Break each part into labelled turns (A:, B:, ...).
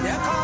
A: national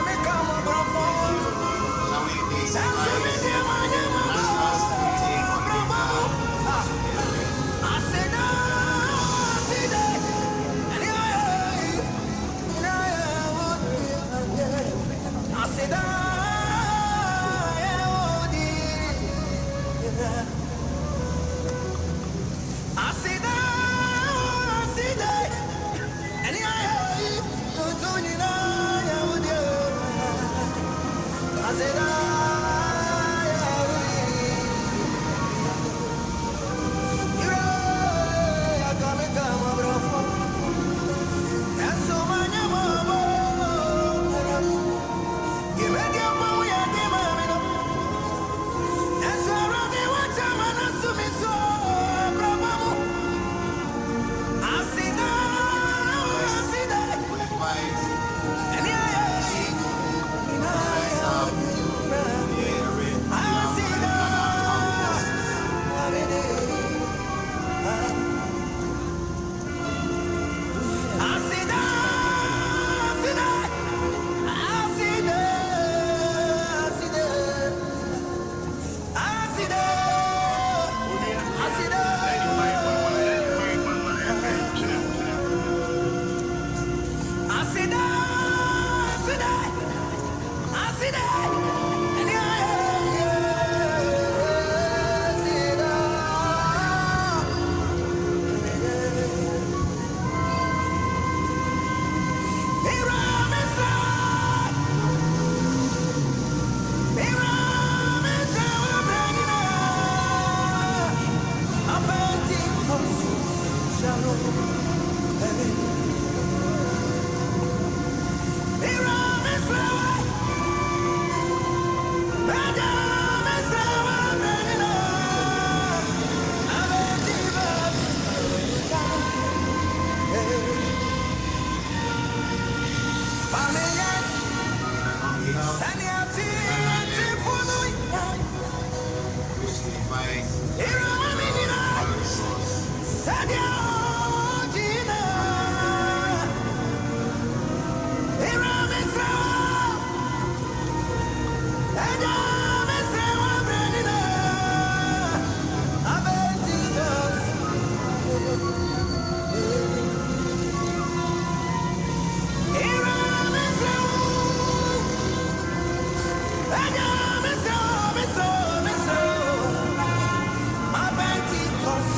A: security coordinator.
B: My Pentecost,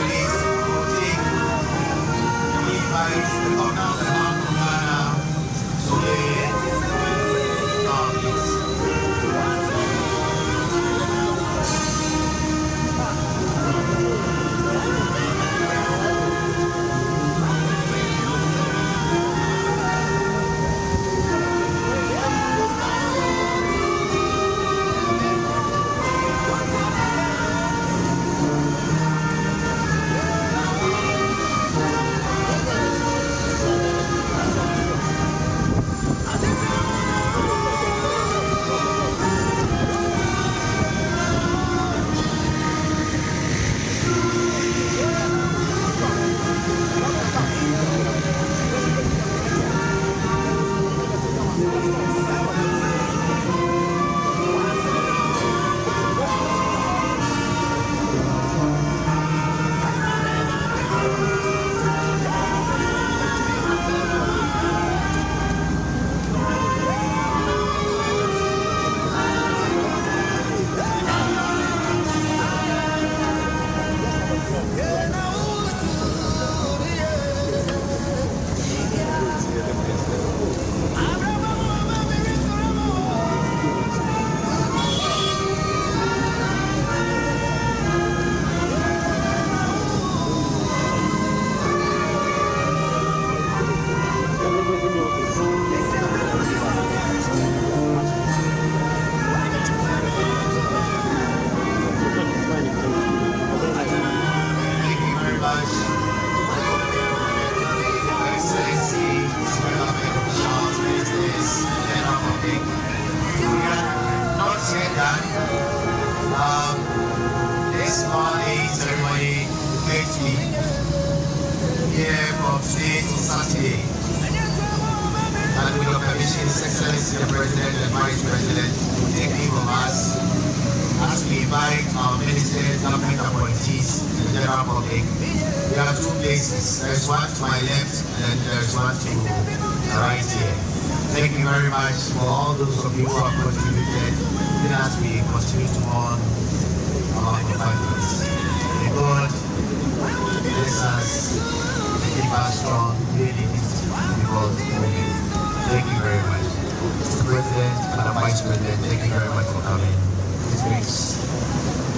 A: please take the invite the governor of the Bank of Ghana to lay please. This morning ceremony takes me here from today to Saturday. And with your permission, His Excellency the President and Vice President will take leave of us as we invite our ministers, government appointees, and the general public. There are two places. There is one to my left and there is one to the right here. Thank you very much for all those of you who have contributed as we continue to mourn our companions. May God bless us, keep us strong, really because of you. Thank you very much. Mr. President and the Vice President, thank you very much for coming. This makes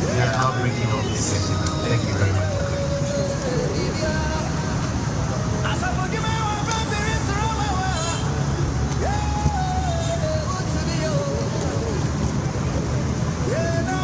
A: we are now breaking off this session. Thank you very much.
B: Yeah.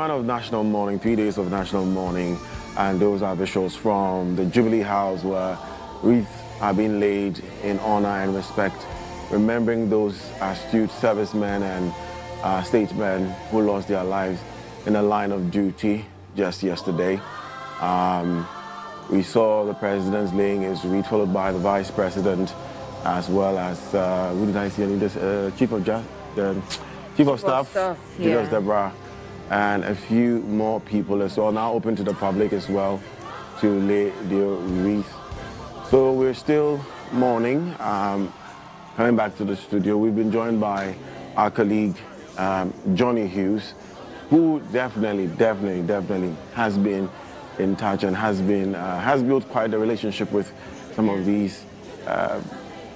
B: one of national mourning, 3 days of national mourning, and those are visuals from the Jubilee House where wreaths are being laid in honor and respect, remembering those astute servicemen and statesmen who lost their lives in the line of duty just yesterday. We saw the president laying his wreath, followed by the vice president, as well as who did I see? Chief of Staff, Julius Deborah, and a few more people as well. Now open to the public as well to lay their wreath. So we're still mourning. Coming back to the studio, we've been joined by our colleague Johnny Hughes, who definitely has been in touch and has built quite a relationship with some of these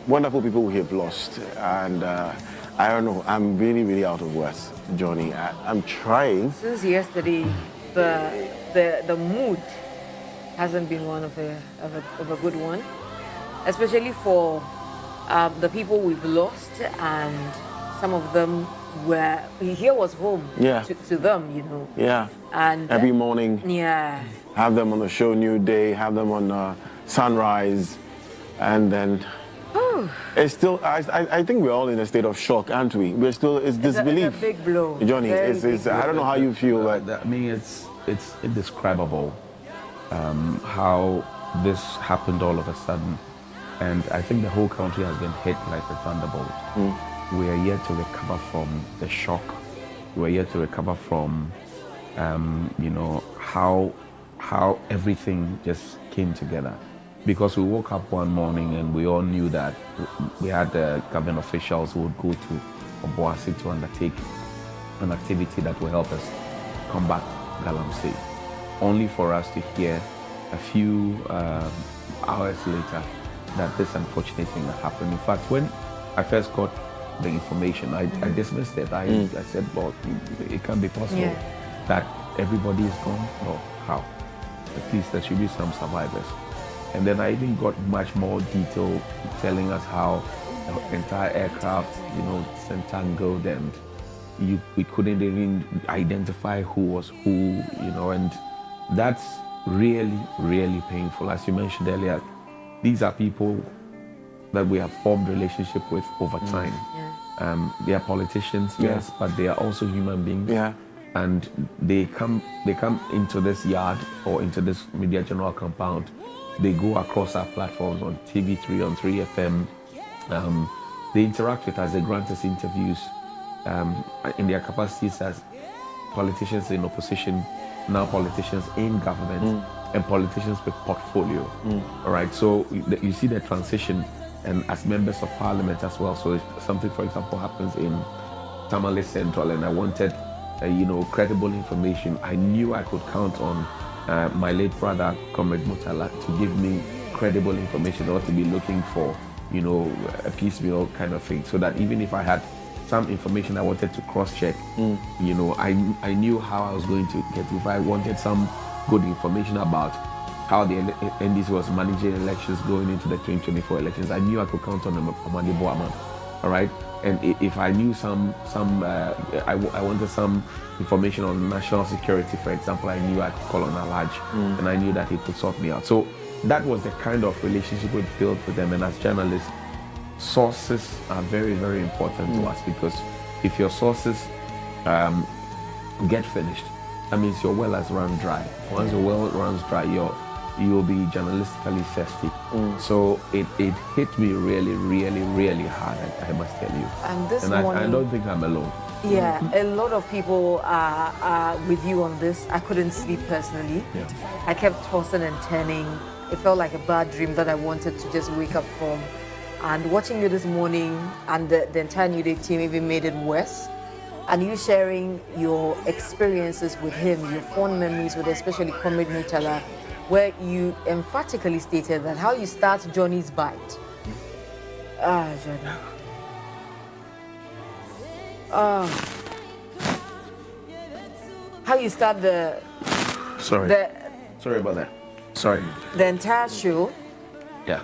B: wonderful people we have lost. And I don't know, I'm really out of words, Johnny. I'm trying.
C: Since yesterday, the mood hasn't been one of a good one, especially for the people we've lost, and some of them were, here was home to them, you know.
B: Yeah.
C: And
B: every morning.
C: Yeah.
B: Have them on the show New Day, have them on Sunrise, and then it's still. I think we're all in a state of shock, aren't we? We're still. It's disbelief.
C: It's a big blow,
B: Johnny. It's I don't know how you feel, but
D: I mean, it's indescribable how this happened all of a sudden, and I think the whole country has been hit like a thunderbolt. We are yet to recover from the shock. We are yet to recover from, you know, how everything just came together. Because we woke up one morning and we all knew that we had government officials who would go to Obuasi to undertake an activity that will help us combat Galamsey. Only for us to hear a few hours later that this unfortunate thing had happened. In fact, when I first got the information, I dismissed it. I said, well, it can't be possible that everybody is gone. No, how? At least there should be some survivors. And then I even got much more detail telling us how the entire aircraft, you know, entangled, and we couldn't even identify who was who, you know, and that's really painful. As you mentioned earlier, these are people that we have formed relationship with over time. They are politicians, yes, but they are also human beings.
B: Yeah.
D: And they come into this yard or into this media general compound. They go across our platforms on TV3, on 3FM. They interact with us, they grant us interviews in their capacities as politicians in opposition, now politicians in government, and politicians with portfolio. All right, so you see the transition, and as members of parliament as well. So if something, for example, happens in Tamale Central and I wanted you know, credible information, I knew I could count on my late brother, Comrade Mutala, to give me credible information, or to be looking for, you know, a piecemeal kind of thing, so that even if I had some information I wanted to cross-check, you know, I knew how I was going to get. If I wanted some good information about how the NDC was managing elections going into the 2024 elections, I knew I could count on Amadi Boaman, all right? And if I knew I wanted some information on national security, for example, I knew I could call on Alaj, and I knew that he could sort me out. So that was the kind of relationship we built with them. And as journalists, sources are very important to us, because if your sources get finished, that means your well has run dry. Once your well runs dry, you'll be journalistically thirsty. So it hit me really hard, I must tell you.
C: And this morning,
D: I don't think I'm alone.
C: Yeah, a lot of people are with you on this. I couldn't sleep personally. I kept tossing and turning. It felt like a bad dream that I wanted to just wake up from. And watching you this morning, and the entire New Day team even made it worse. And you sharing your experiences with him, your fond memories with especially Comrade Mutala, where you emphatically stated that how you start Johnny's bite. Johnny. How you start
D: Sorry about that. Sorry.
C: The entire show.
D: Yeah,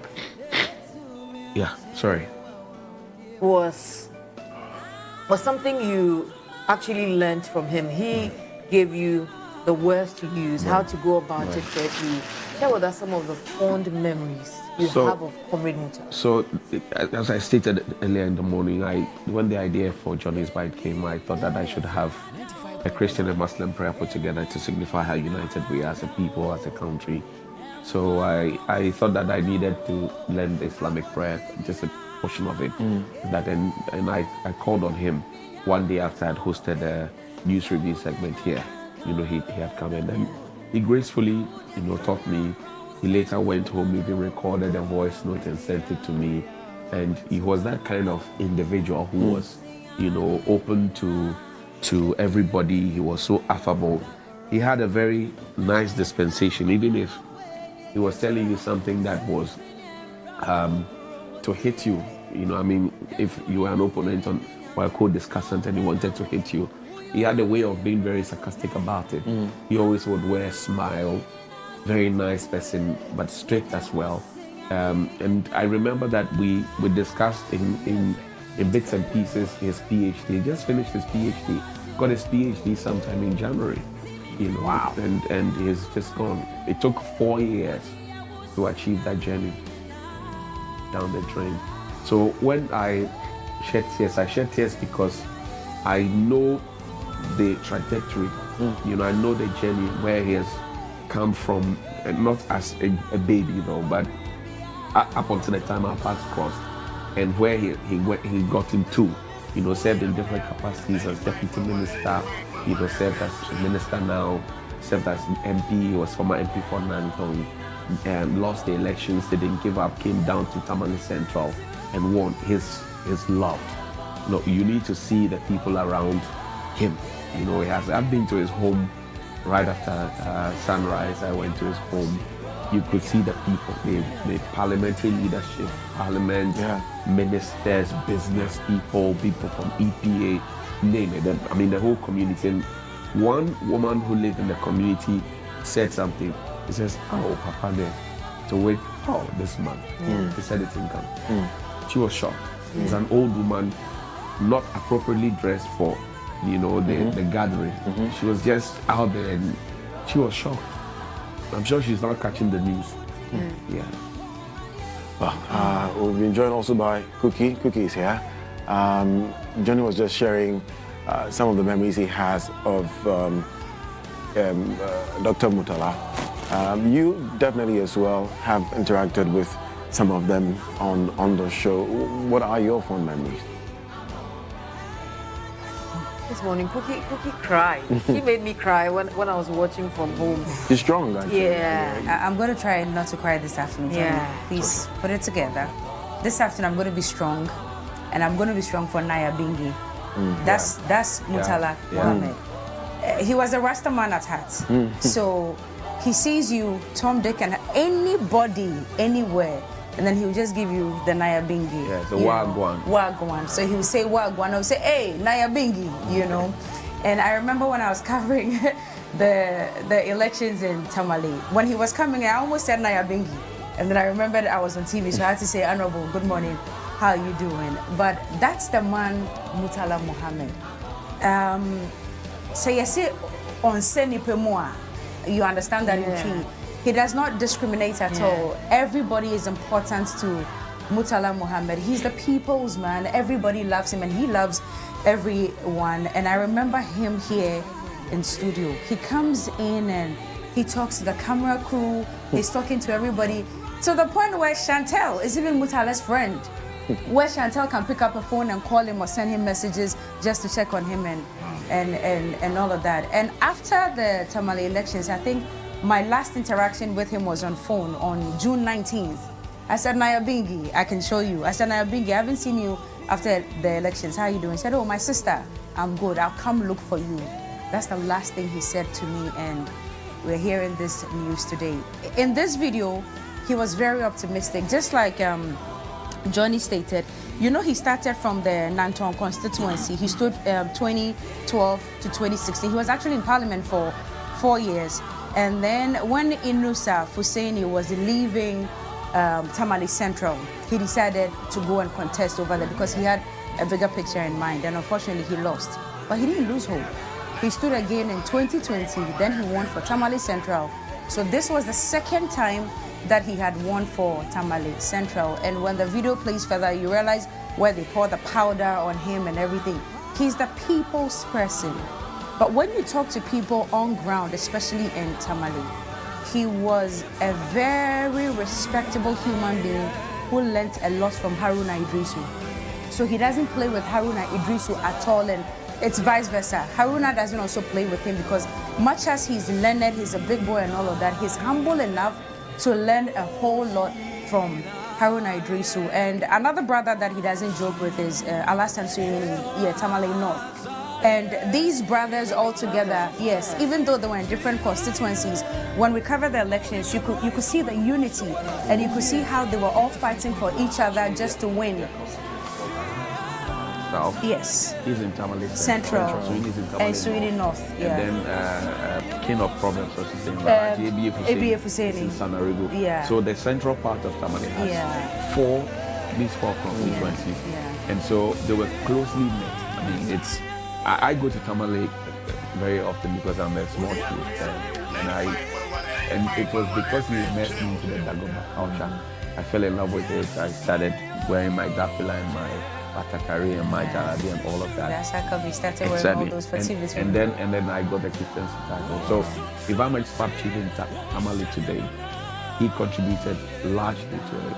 D: sorry.
C: Was something you actually learned from him. He gave you the words to use, how to go about it correctly. Share with us some of the fond memories you have of Comrade Mutala.
D: So, as I stated earlier in the morning, when the idea for Johnny's Bite came, I thought that I should have a Christian and Muslim prayer put together to signify how united we are as a people, as a country. So I thought that I needed to learn the Islamic prayer, just a portion of it. And I called on him one day after I had hosted a news review segment here. You know, he had come in and he gracefully, taught me. He later went home, even recorded a voice note and sent it to me. And he was that kind of individual who was, open to everybody. He was so affable. He had a very nice dispensation, even if he was telling you something that was to hit you. If you were an opponent or a co-discussant and he wanted to hit you, he had a way of being very sarcastic about it. He always would wear a smile, very nice person, but strict as well. And I remember that we discussed in bits and pieces his PhD. He just finished his PhD, got his PhD sometime in January. Wow. And he's just gone. It took 4 years to achieve that journey down the drain. So when I shed tears because I know the trajectory. I know the journey where he has come from, not as a baby, but up until the time our paths crossed, and where he got into, served in different capacities as deputy minister, served as a minister now, served as MP. He was former MP for Nantong, lost the elections, didn't give up, came down to Tamale Central and won. His loved. You need to see the people around him. I've been to his home right after sunrise. I went to his home. You could see the people, the parliamentary leadership, parliament, ministers, business people from EPA, name it. The whole community. And one woman who lived in the community said something. He says, "Oh, Papa, to wait. Oh, this man." He said it in Ghana. She was shocked. It's an old woman, not appropriately dressed for the gathering. She was just out there and she was shocked. I'm sure she's not catching the news. Yeah.
B: Well, we've been joined also by Cookie. Cookie is here. Johnny was just sharing some of the memories he has of Dr. Mutala. You definitely as well have interacted with some of them on the show. What are your fond memories?
C: This morning, Cookie cried. She made me cry when I was watching from home.
B: She's strong, actually.
C: Yeah.
E: I'm going to try not to cry this afternoon.
C: Yeah.
E: Please put it together. This afternoon, I'm going to be strong, and I'm going to be strong for Naya Bingi. That's Mutala Mohammed. He was a Rasta man at heart. So he sees you, Tom, Dick, and anybody, anywhere, and then he will just give you the Naya Bingi.
D: Yeah, the Wagwan.
E: Wagwan. So he would say Wagwan. I would say, hey, Naya Bingi, And I remember when I was covering the elections in Tamale, when he was coming in, I almost said Naya Bingi. And then I remembered I was on TV, so I had to say, Honorable, good morning, how are you doing? But that's the man, Mutala Mohammed. So you say, on Seni Pemoa, you understand that in tree. He does not discriminate at all. Everybody is important to Mutala Mohammed. He's the people's man. Everybody loves him and he loves everyone. And I remember him here in studio. He comes in and he talks to the camera crew. He's talking to everybody to the point where Chantel is even Mutala's friend. Where Chantel can pick up a phone and call him or send him messages just to check on him and all of that. And after the Tamale elections, I think my last interaction with him was on phone on June 19th. I said, Naya Bingi, I can show you. I said, Naya Bingi, I haven't seen you after the elections. How are you doing? He said, oh, my sister, I'm good. I'll come look for you. That's the last thing he said to me, and we're hearing this news today. In this video, he was very optimistic, just like Johnny stated. He started from the Nantong constituency. He stood 2012 to 2016. He was actually in parliament for 4 years. And then when Inusa Fuseni was leaving Tamale Central, he decided to go and contest over there because he had a bigger picture in mind. And unfortunately, he lost. But he didn't lose hope. He stood again in 2020. Then he won for Tamale Central. So this was the second time that he had won for Tamale Central. And when the video plays further, you realize where they pour the powder on him and everything. He's the people's person. But when you talk to people on ground, especially in Tamale, he was a very respectable human being who learnt a lot from Haruna Idrisu. So he doesn't play with Haruna Idrisu at all, and it's vice versa. Haruna doesn't also play with him because much as he's learned, he's a big boy and all of that, he's humble enough to learn a whole lot from Haruna Idrisu. And another brother that he doesn't joke with is Alassane Surini, Tamale North. And these brothers all together, yes, even though they were in different constituencies, when we covered the elections, you could see the unity, and you could see how they were all fighting for each other just to win.
D: South.
E: Yes.
D: He's in Tamale
E: Central.
D: Suini's in Tamale
E: And Suini North. Yeah.
D: And then King of Problems was his name.
E: ABF Husseini.
D: In Sanarigo.
E: Yeah.
D: So the central part of Tamale has these four constituencies.
E: Yeah.
D: And so they were closely knit. I mean, I go to Tamale very often because I'm a small kid. And it was because he met me into the Dagomba culture. I fell in love with it. I started wearing my dapila and my Batakari and my Jarabi and all of that.
E: That's how come we started wearing all those festivities.
D: And then I got the Christian title. So if I'm a sub chief in Tamale today, he contributed largely to it.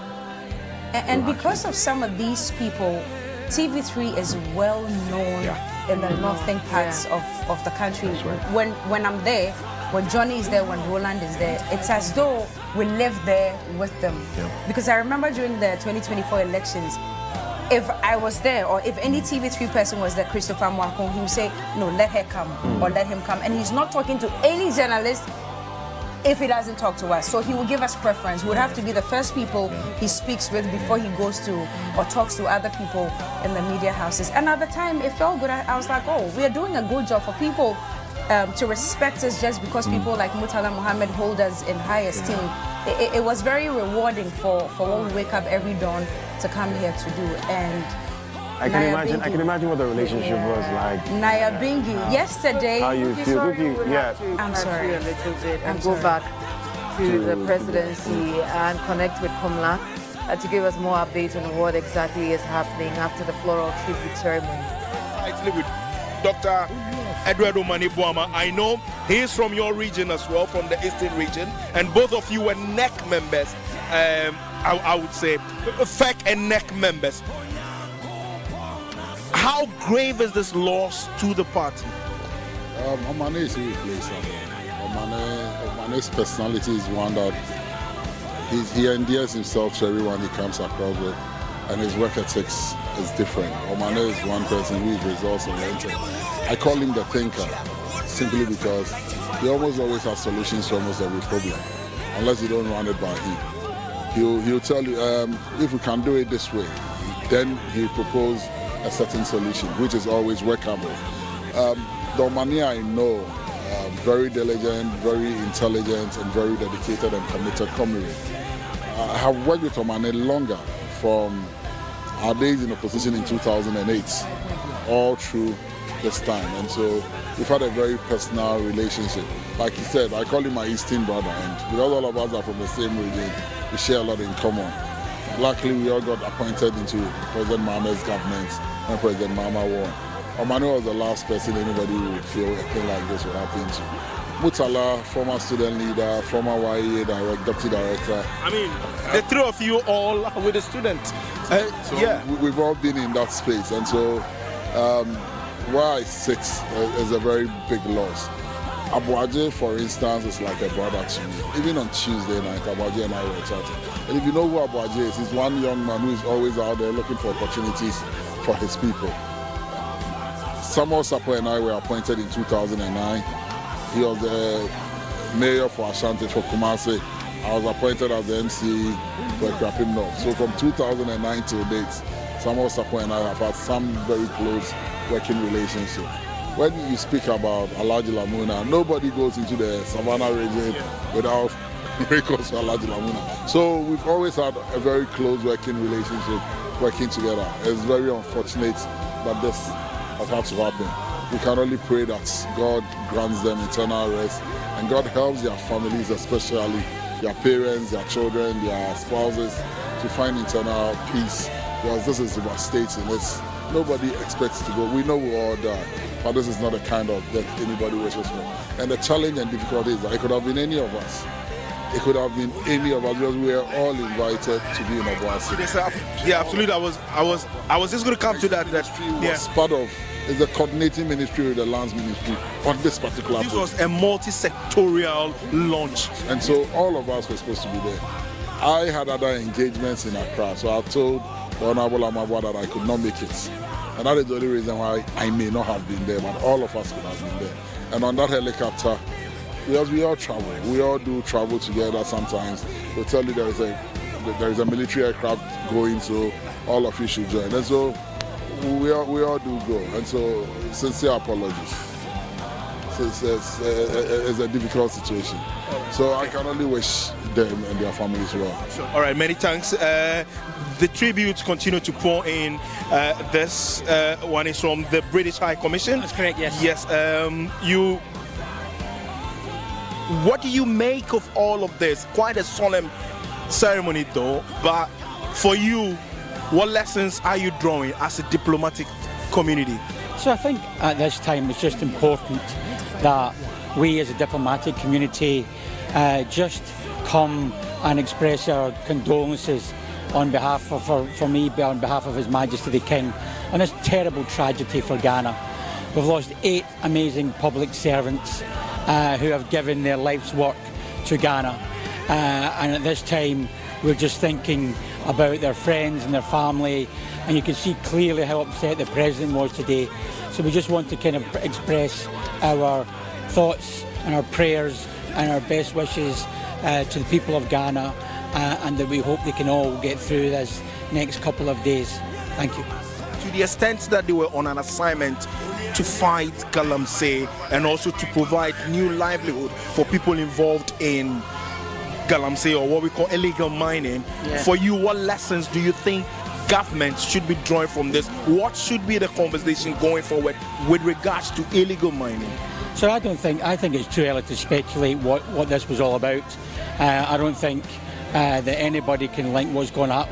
E: And because of some of these people, TV3 is well known in the northern parts of the country.
D: Right.
E: When I'm there, when Johnny is there, when Roland is there, it's as though we live there with them.
D: Yeah.
E: Because I remember during the 2024 elections, if I was there or if any TV3 person was there, Christopher Mwankong, he would say, no, let her come or let him come. And he's not talking to any journalist if he doesn't talk to us. So he will give us preference. We would have to be the first people he speaks with before he goes to or talks to other people in the media houses. And at the time, it felt good. I was like, oh, we are doing a good job for people to respect us just because people like Murtala Muhammad hold us in high esteem. It was very rewarding for when we wake up every dawn to come here to do. And
B: I can imagine what the relationship was like.
E: Naya Bingi, yesterday.
B: How you feel?
E: I'm sorry.
C: A little bit and go back to the presidency and connect with Komla to give us more updates on what exactly is happening after the Floral tribute ceremony.
F: Actually, with Dr. Eduardo Manibuama, I know he is from your region as well, from the Eastern region, and both of you were NEC members. I would say FEC and NEC members. How grave is this loss to the party?
G: Omane is irreplaceable. Omane's personality is one that he endears himself to everyone he comes across with, and his work ethics is different. Omane is one person who is results-oriented. I call him the thinker, simply because he almost always has solutions to almost every problem, unless you don't run it by him. He'll tell you, if we can do it this way, then he'll propose a certain solution, which is always workable. The Omane I know, very diligent, very intelligent, and very dedicated and committed comrade. I have worked with Omane longer, from our days in opposition in 2008, all through this time. And so we've had a very personal relationship. Like he said, I call him my Eastern brother, and because all of us are from the same region, we share a lot in common. Luckily, we all got appointed into President Mahama's government when President Mahama won. Omane was the last person anybody would feel a thing like this would happen to. Murtala, former student leader, former YEA deputy director.
F: I mean, the three of you all with the students.
G: We've all been in that space, and so where I sit is a very big loss. Abuaje, for instance, is like a brother to me. Even on Tuesday night, Abuaje and I were chatting. And if you know who Abuaje is, he's one young man who is always out there looking for opportunities for his people. Samuel Sapo and I were appointed in 2009. He was the mayor for Ashanti, for Kumasi. I was appointed as the MC for Krapim North. So from 2009 till date, Samuel Sapo and I have had some very close working relationship. When you speak about Alhaji Lamuna, nobody goes into the Savannah region without recourse to Alhaji Lamuna. So we've always had a very close working relationship, working together. It's very unfortunate that this has had to happen. we can only pray that God grants them eternal rest and God helps their families, especially their parents, their children, their spouses, to find eternal peace, because this is devastating. Nobody expects to go. We know we all die, but this is not the kind of death anybody wishes for. And the challenge and difficulty is that it could have been any of us. It could have been any of us, because we are all invited to be in Obuasi.
F: Yeah, absolutely. I was just going to come to that.
G: Was part of the coordinating ministry with the lands ministry on this particular.
F: This was a multi-sectorial launch,
G: and so all of us were supposed to be there. I had other engagements in Accra, so I told the Honorable Amabwa that I could not make it. And that is the only reason why I may not have been there, but all of us could have been there. And on that helicopter, because we all travel, we all do travel together sometimes. They'll tell you there is a military aircraft going, so all of you should join. And so we all do go. And so sincere apologies. It's a difficult situation. So I can only wish them and their families well.
F: All right, many thanks. The tributes continue to pour in. This one is from the British High Commission.
H: That's correct, yes.
F: Yes. What do you make of all of this? Quite a solemn ceremony, though. But for you, what lessons are you drawing as a diplomatic community?
H: So I think at this time it's just important that we as a diplomatic community just come and express our condolences on behalf of, for me, on behalf of His Majesty the King, on this terrible tragedy for Ghana. We've lost 8 amazing public servants who have given their life's work to Ghana. And at this time, we're just thinking about their friends and their family, and you can see clearly how upset the President was today. So we just want to kind of express our thoughts and our prayers and our best wishes to the people of Ghana, and that we hope they can all get through this next couple of days. Thank you.
F: To the extent that they were on an assignment to fight Galamsey and also to provide new livelihood for people involved in Galamsey, or what we call illegal mining.
H: Yeah.
F: For you, what lessons do you think governments should be drawing from this? What should be the conversation going forward with regards to illegal mining?
H: So I think it's too early to speculate what this was all about. I don't think that anybody can link what's gone on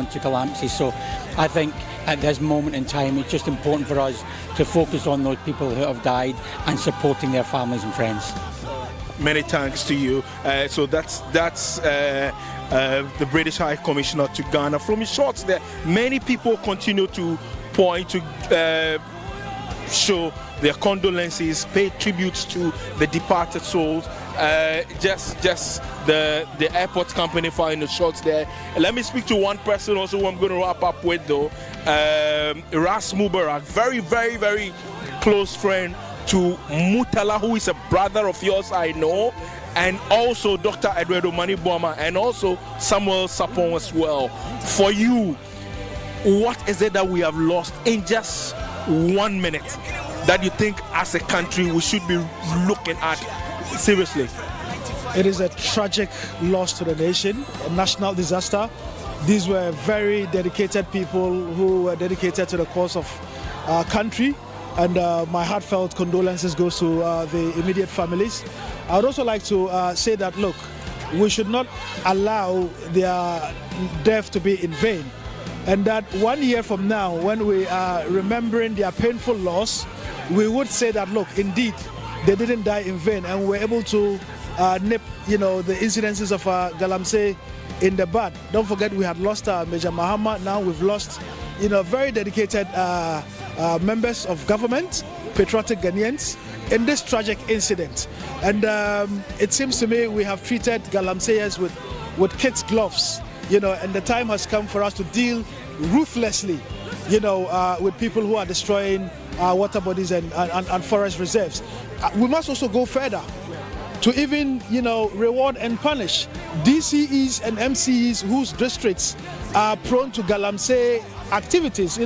H: to Galamsey. So I think at this moment in time it's just important for us to focus on those people who have died and supporting their families and friends.
F: Many thanks to you. So that's the British High Commissioner to Ghana. From his shots there, many people continue to point to show their condolences, pay tributes to the departed souls. Just the airport company firing the shots there. Let me speak to one person also who I'm going to wrap up with, though. Ras Mubarak, very, very, very close friend to Mutala, who is a brother of yours, I know, and also Dr. Eduardo Mani-Boama, and also Samuel Sapon as well. For you, what is it that we have lost in just 1 minute that you think as a country we should be looking at seriously?
I: It is a tragic loss to the nation, a national disaster. These were very dedicated people who were dedicated to the cause of our country, and my heartfelt condolences goes to the immediate families. I would also like to say that, look, we should not allow their death to be in vain, and that 1 year from now, when we are remembering their painful loss, we would say that, look, indeed, they didn't die in vain, and we're able to nip, the incidences of Galamsey in the bud. Don't forget, we had lost Major Mahama. Now we've lost, very dedicated members of government, patriotic Ghanaians, in this tragic incident. And it seems to me we have treated Galamseyers with kids' gloves, and the time has come for us to deal ruthlessly, with people who are destroying water bodies and forest reserves. We must also go further to even, reward and punish DCEs and MCEs whose districts are prone to Galamsey activities,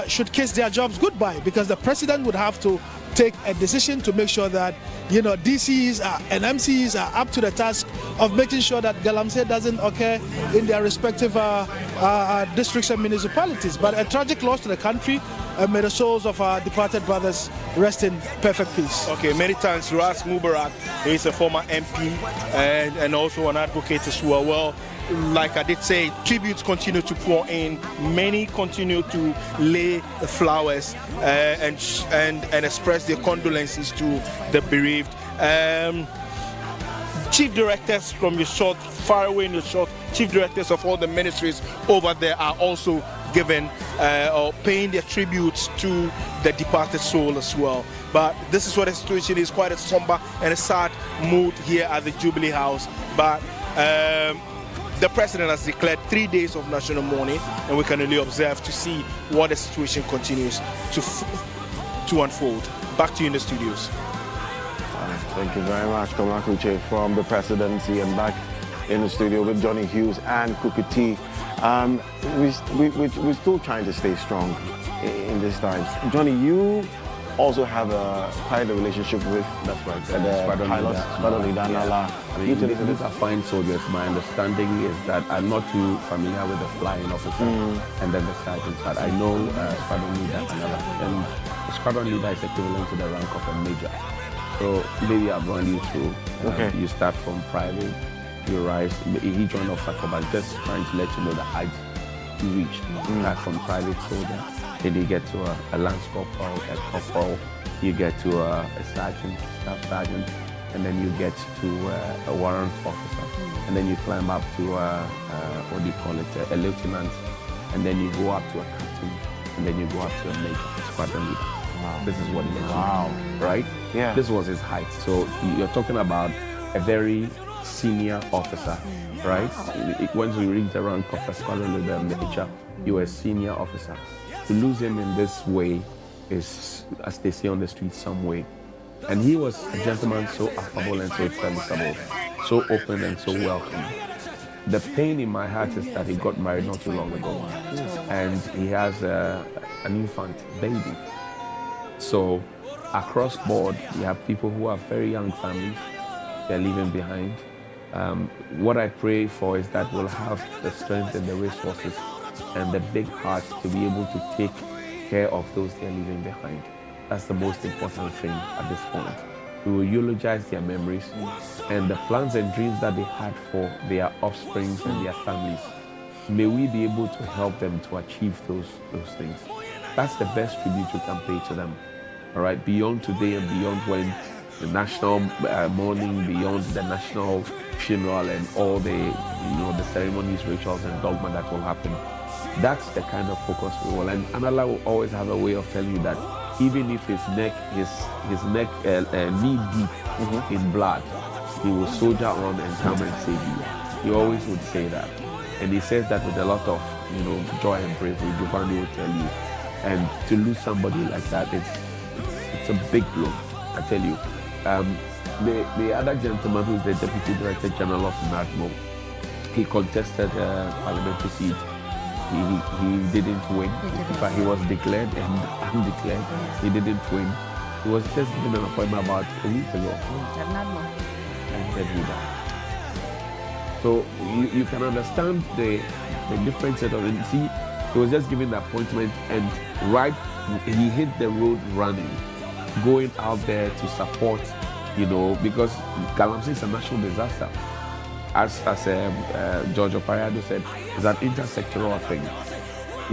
I: should kiss their jobs goodbye, because the president would have to take a decision to make sure that, DCEs and MCEs are up to the task of making sure that Galamsey doesn't occur in their respective districts and municipalities. But a tragic loss to the country, and may the souls of our departed brothers rest in perfect peace.
F: Okay, many thanks. Ras Mubarak is a former MP and also an advocate as well. Well, like I did say, tributes continue to pour in. Many continue to lay the flowers and express their condolences to the bereaved. Chief directors from your short, far away in your short, chief directors of all the ministries over there are also giving or paying their tributes to the departed soul as well. But this is what the situation is, quite a somber and a sad mood here at the Jubilee House. But the president has declared 3 days of national mourning, and we can only observe to see what the situation continues to unfold. Back to you in the studios.
B: Thank you very much, Komla Kuche from the presidency, and back in the studio with Johnny Hughes and Kuka T. We're still trying to stay strong in these times. Johnny, you also have quite a relationship with the pilots, Squadron Leader Nala.
D: These are fine soldiers. My understanding is that I'm not too familiar with the flying officer and then the sergeant, but I know Squadron Leader Nala. And the Squadron Leader is equivalent to the rank of a major. So maybe I'll run you through.
B: Okay.
D: You start from private, you rise. He joined off but just trying to let you know the height you reached. Start from private soldier, then you get to a lance corporal, a corporal, you get to a sergeant, staff sergeant, and then you get to a warrant officer, and then you climb up to what do you call it, a lieutenant, and then you go up to a captain, and then you go up to a major, squadron leader. Wow. This is what he is.
B: Wow.
D: Right?
B: Yeah.
D: This was his height. So you're talking about a very senior officer, right? Once we reach the rank of a squadron leader major, you're a senior officer. To lose him in this way is, as they say on the street, some way. And he was a gentleman, so affable and so serviceable, so open and so welcome. The pain in my heart is that he got married not too long ago, and he has an infant baby. So across board, you have people who have very young families they're leaving behind. What I pray for is that we'll have the strength and the resources and the big heart to be able to take care of those they're leaving behind. That's the most important thing at this point. We will eulogize their memories and the plans and dreams that they had for their offspring and their families. May we be able to help them to achieve those things. That's the best tribute you can pay to them. All right, beyond today and beyond when the national mourning, beyond the national funeral and all the, the ceremonies, rituals, and dogma that will happen. That's the kind of focus we will. And Allah will always have a way of telling you that even if his neck knee deep in blood, he will soldier on and come and save you. He always would say that, and he says that with a lot of joy and bravery. Giovanni will tell you. And to lose somebody like that, it's a big blow, I tell you. The other gentleman who is the Deputy Director General of NADMO, he contested a parliamentary seat. He didn't win. But he was declared and undeclared. He didn't win. He was just given an appointment about a week ago. And then he died. So you can understand the difference of it. See, he was just given the appointment and he hit the road running, going out there to support, because Galamsey is a national disaster. As George Opariado said, it's an intersectoral thing.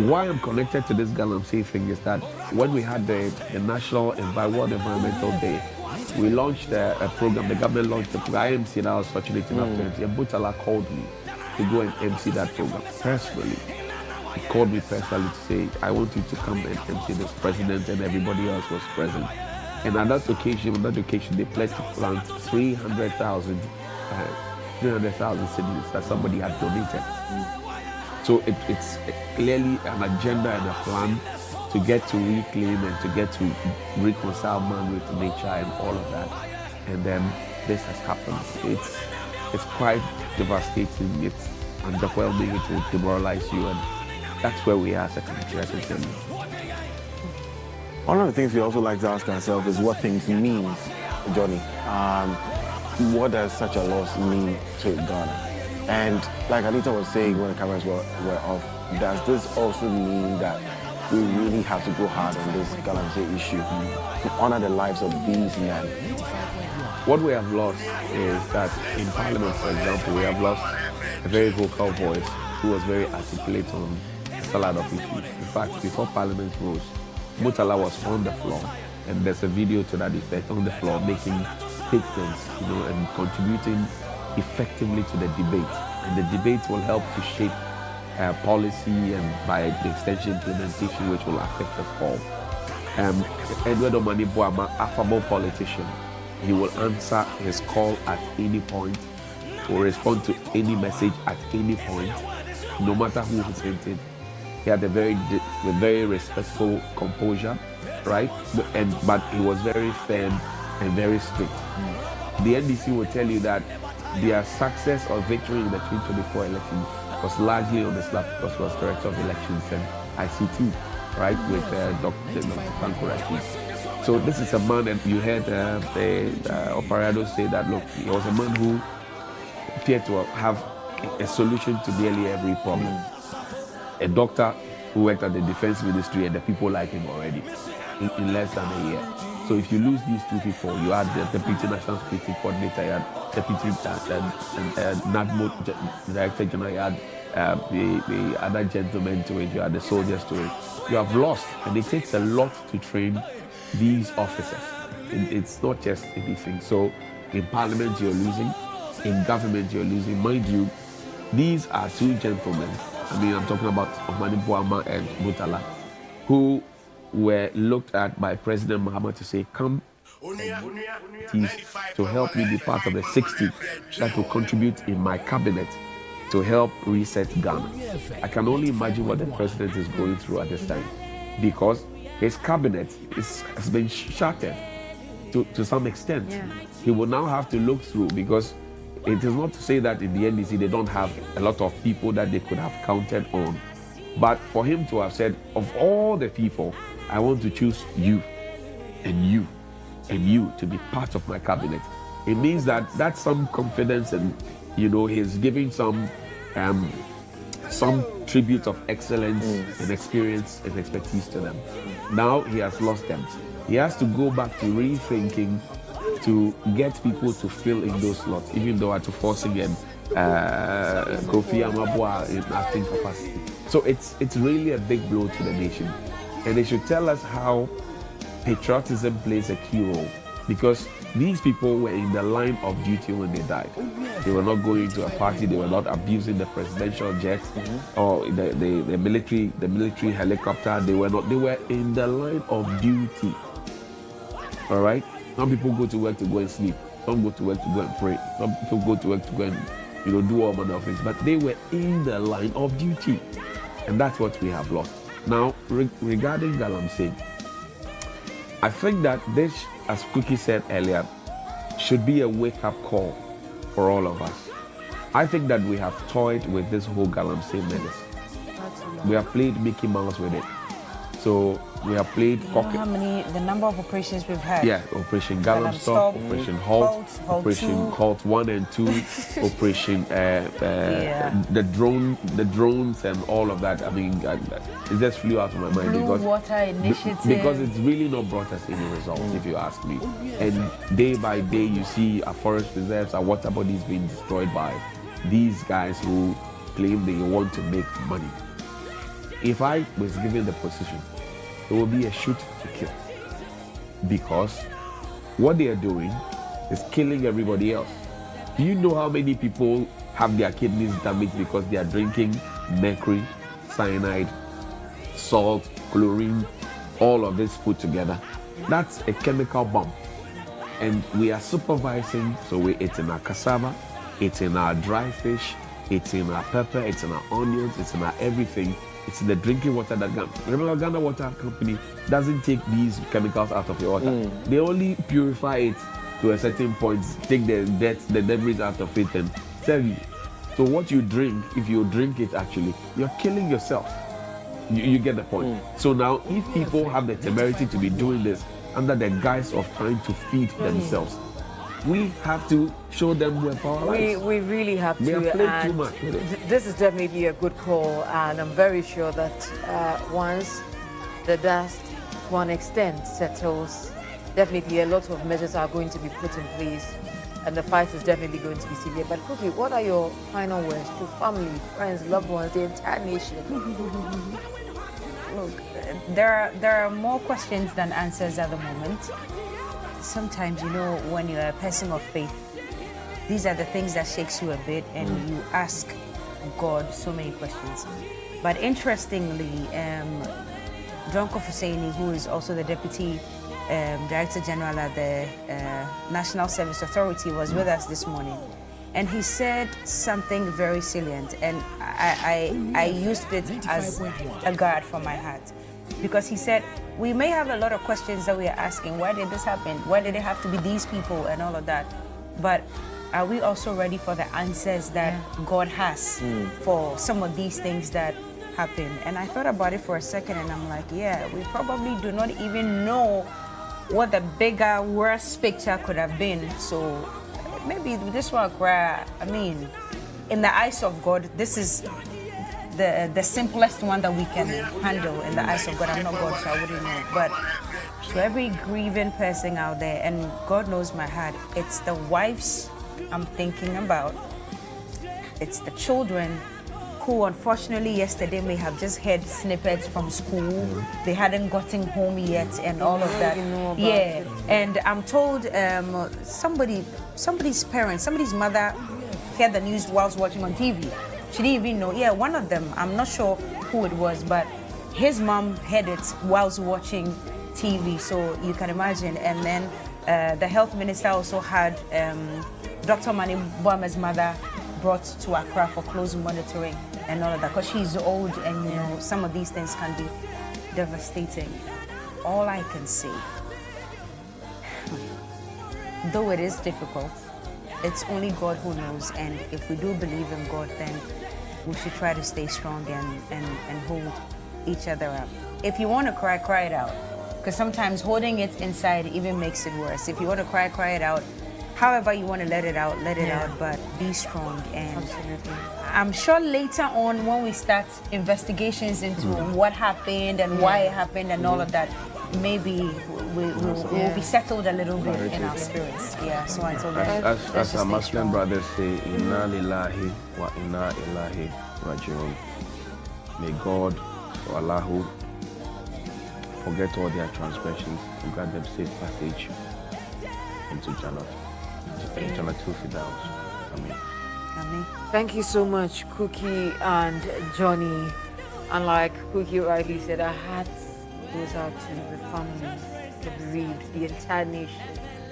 D: Why I'm connected to this Galamsey thing is that when we had the National World Environmental Day, we launched a program, the government launched the program, IMC, and I was fortunate enough to MC. And Butala called me to go and MC that program personally. He called me personally to say, I want you to come and MC this. President and everybody else was present. And on that occasion, they pledged to plant 300,000 seedlings that somebody had donated. So it's clearly an agenda and a plan to get to reclaim and to get to reconcile man with nature and all of that. And then this has happened. It's quite devastating. It's underwhelming. It will demoralize you, and that's where we are as a country, I can tell you.
B: One of the things we also like to ask ourselves is what things mean, Johnny. What does such a loss mean to Ghana? And like Anita was saying when the cameras were off, does this also mean that we really have to go hard on this Galamsey issue to honor the lives of these men.
D: What we have lost is that in Parliament, for example, we have lost a very vocal voice who was very articulate on a lot of issues. In fact, before Parliament rose, Murtala was on the floor, and there's a video to that effect on the floor making statements, and contributing effectively to the debate. And the debate will help to shape policy and by extension implementation, which will affect us all. Edward Omani Boama, affable politician, he will answer his call at any point, will respond to any message at any point, no matter who he sent it. He had a very respectful composure, right? But he was very firm and very strict. The NDC will tell you that their success or victory in the 2024 election was largely on the slap because he was director of elections and ICT, right, with Dr. Pankurachi. So this is a man, and you heard Operado say that, look, he was a man who appeared to have a solution to nearly every problem. A doctor who worked at the defense ministry, and the people like him already in less than a year. So if you lose these two people, you had the Deputy National Security Coordinator, you had Deputy NADMO Director General, you had the other gentlemen to it, you had the soldiers to it. You have lost, and it takes a lot to train these officers. It's not just anything. So in Parliament you're losing, in government you're losing. Mind you, these are two gentlemen. I mean, I'm talking about Omani Boama and Murtala, who were looked at by President Mahama to say, come to help me be part of the 60 that will contribute in my cabinet to help reset Ghana. I can only imagine what the president is going through at this time, because his cabinet has been shattered to some extent. Yeah. He will now have to look through, because it is not to say that in the NDC they don't have a lot of people that they could have counted on. But for him to have said, of all the people, I want to choose you and you and you to be part of my cabinet, it means that that's some confidence, and he's giving some tribute of excellence and experience and expertise to them. Now he has lost them. He has to go back to rethinking to get people to fill in those slots, even though to forcing in Kofi Amabwa in acting capacity. So it's really a big blow to the nation. And they should tell us how patriotism plays a key role, because these people were in the line of duty when they died. They were not going to a party, they were not abusing the presidential jet or the military helicopter. They were in the line of duty. All right? Some people go to work to go and sleep. Some go to work to go and pray. Some people go to work to go and do all manner of things. But they were in the line of duty. And that's what we have lost. Now, regarding Galamsey, I think that this, as Cookie said earlier, should be a wake-up call for all of us. I think that we have toyed with this whole Galamsey menace. We have played Mickey Mouse with it. So we have played
E: the number of operations we've had?
D: Yeah, Operation Galamstop, Operation Halt, Operation Halt 1 and 2, Operation the drones and all of that. I mean, it just flew out of my mind because it's really not brought us any results, if you ask me. And day by day, you see our forest reserves, our water bodies being destroyed by these guys who claim they want to make money. If I was given the position, it will be a shoot to kill, because what they are doing is killing everybody else. Do you know how many people have their kidneys damaged because they are drinking mercury, cyanide, salt, chlorine, all of this put together? That's a chemical bomb. And we are supervising, so it's in our cassava, it's in our dry fish, it's in our pepper, it's in our onions, it's in our everything. It's in the drinking water that Ghana Water Company doesn't take these chemicals out of your water. They only purify it to a certain point, take the debris out of it and serve you. So what you drink, if you drink it actually, you're killing yourself. You get the point. So now if people have the temerity to be doing this under the guise of trying to feed themselves, we have to show them where power lies.
C: We really have to.
D: We have played too much with it.
C: This is definitely a good call, and I'm very sure that once the dust, to an extent, settles, definitely a lot of measures are going to be put in place, and the fight is definitely going to be severe. But Cookie, what are your final words to family, friends, loved ones, the entire nation?
E: Look, there are more questions than answers at the moment. Sometimes, you know, when you're a person of faith, these are the things that shakes you a bit, and you ask God so many questions. But interestingly, John Kofuseni, who is also the Deputy Director General at the National Service Authority, was with us this morning. And he said something very salient, and I used it as a guard for my heart. Because he said, we may have a lot of questions that we are asking. Why did this happen? Why did it have to be these people and all of that? But are we also ready for the answers that God has for some of these things that happen? And I thought about it for a second, and I'm like, yeah, we probably do not even know what the bigger, worst picture could have been. So maybe this one, I mean, in the eyes of God, this is the simplest one that we can handle in the eyes of God. I'm not God, so I wouldn't know. But to every grieving person out there, and God knows my heart, it's the wives I'm thinking about. It's the children who unfortunately yesterday may have just heard snippets from school. They hadn't gotten home yet and all of that. Yeah, and I'm told somebody's parents, somebody's mother heard the news whilst watching on TV. She didn't even know. Yeah, one of them, I'm not sure who it was, but his mom heard it whilst watching TV, so you can imagine. And then the health minister also had Dr. Mani Boame's mother brought to Accra for close monitoring and all of that, because she's old, and you know, some of these things can be devastating. All I can say, though it is difficult, it's only God who knows, and if we do believe in God, then we should try to stay strong and hold each other up. If you want to cry, cry it out, because sometimes holding it inside even makes it worse. If you want to cry, cry it out. However you want to let it out, but be strong. And absolutely. I'm sure later on, when we start investigations into what happened and why it happened and all of that, maybe we'll be settled a little bit in our spirits. Yeah, so until then.
D: As our Muslim brothers say, Inna lillahi wa inna ilahi rajiun. May God, or Allah, forget all their transgressions and grant them safe passage into Jannah. Amen.
C: Thank you so much, Cookie and Johnny. And like Cookie rightly said, our hearts goes out to the families, the bereaved, the entire nation.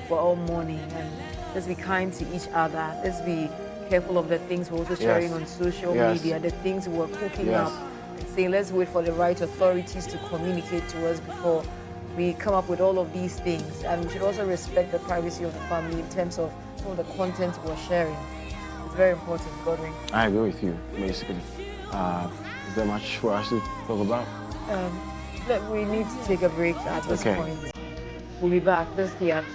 C: We're all mourning, and let's be kind to each other. Let's be careful of the things we're also sharing on social media, the things we're cooking up, and saying let's wait for the right authorities to communicate to us before we come up with all of these things. And we should also respect the privacy of the family in terms of some of the content we're sharing. It's very important, Godwin. I
B: agree with you, basically. Is there much for us to talk about?
C: Look, we need to take a break at this point. We'll be back. This is the answer.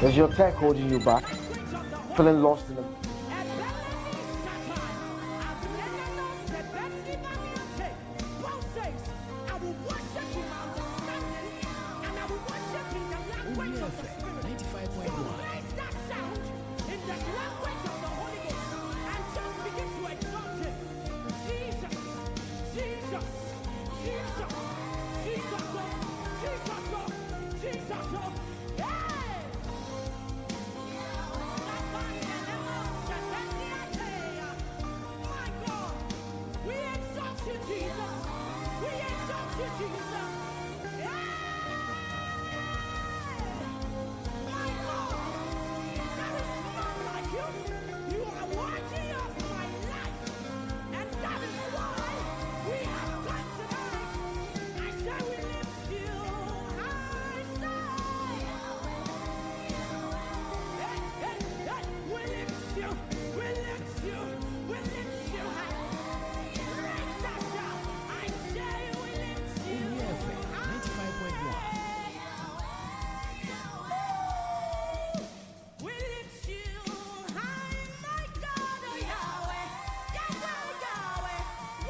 J: Is your tech holding you back? Feeling lost in them?
K: Jesus,